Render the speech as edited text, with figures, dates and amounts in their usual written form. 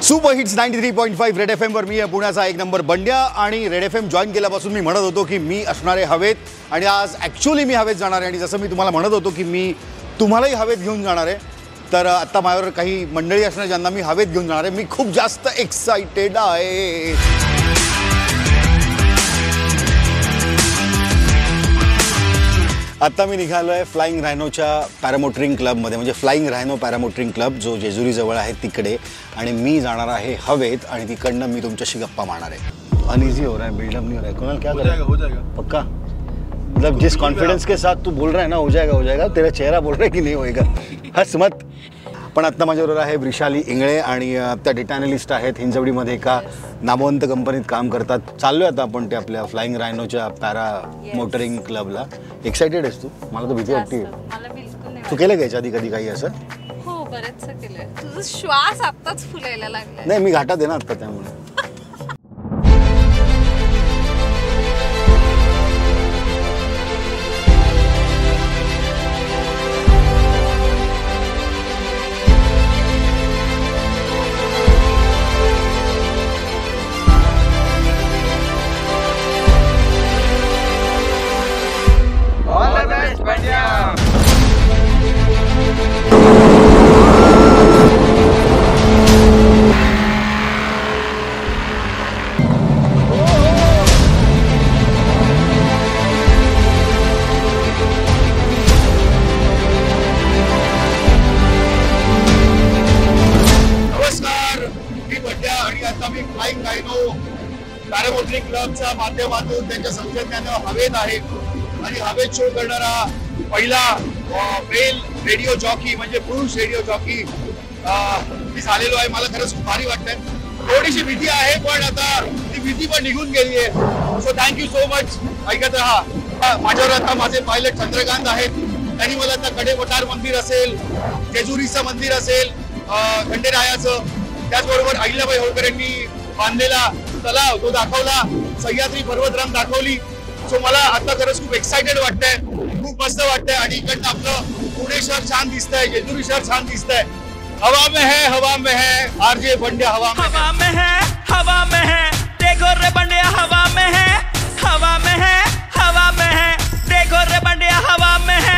Super hits 93.5 red FM वर मी पुण्याचा एक number बंड्या आणि रेड FM जॉईन केल्यापासून मी म्हणत होतो की मी असणार आहे हवेत आणि आज ॲक्च्युअली मी हवेत जाणार आहे आणि जसं मी तुम्हाला म्हणत होतो की मी तुम्हालाही हवेत घेऊन जाणार आहे तर आता माझ्यावर काही मंडळी असणार ज्यांना मी हवेत घेऊन जाणार आहे। मी खूप जास्त एक्साइटेड आहे। आता मी निघालो आहे फ्लाइंग रायनोच्या पॅरामोटरिंग क्लबमध्ये, म्हणजे फ्लाइंग रायनो पॅरामोटरिंग क्लब जो जेजुरीजवळ आहे तिकडे, आणि मी जाणार आहे हवेत आणि तिकडनं मी तुमच्याशी गप्पा मारणार आहे। अनइजी हो रहा है, बिल्डअप नहीं हो रहा है। कुणाल क्या कर रहा है? हो जाएगा पक्का, मतलब जिस कॉन्फिडेंस के साथ तू बोल रहा है ना हो जाएगा, तेरा चेहरा बोल रहा है कि नहीं होएगा, हस मत। पण आत्ता माझ्याबरोबर आहे वृषाली इंगळे आणि त्या डेटा अॅनालिस्ट आहेत, हिंजवडीमध्ये एका नामवंत कंपनीत काम करतात। चाललो आता आपण ते आपल्या फ्लाइंग रायनोच्या पॅरा मोटरिंग क्लबला। एक्साइटेड आहेस तू? मला तर भीती वाटते। मला बिलकुल नाही। तू केलं का याच्या आधी कधी काही असं? हो, बरेचसं केलंय। तुझा श्वास आत्ताच फुलायला लागलाय। नाही, मी घाटात आहे ना आता, त्यामुळे। फ्लाइंग रायनो पॅरामोटरिंग क्लबच्या माध्यमातून त्यांच्या संघटनेनं हवेत आहे आणि हवेत शो करणारा पहिला मेल रेडिओ जॉकी म्हणजे पुरुष रेडिओ जॉकी मी झालेलो आहे। मला खरंच खूप भारी वाटतंय। थोडीशी भीती आहे पण आता ती भीती पण निघून गेली आहे। So thank you so much. ऐकत राहा। माझ्यावर आता माझे पायलट चंद्रकांत आहेत, त्यांनी मला आता कडेवटार मंदिर असेल, जेजुरीचं मंदिर असेल, खंडेरायाचं, त्याचबरोबर अहिल्याबाई होळकर यांनी बांधलेला तलाव तो दाखवला, सह्याद्री पर्वतरांग दाखवली। सो मला आता खरंच खूप एक्साइटेड वाटतंय, खूप मस्त वाटतंय आणि इकडनं आपलं पुणे शहर छान दिसतंय, जेजुरी शहर छान दिसतंय। हवा में है आरजे बंड्या हवा में है देखो रे बंड्या हवा में है देखो रे बंड्या हवा में है।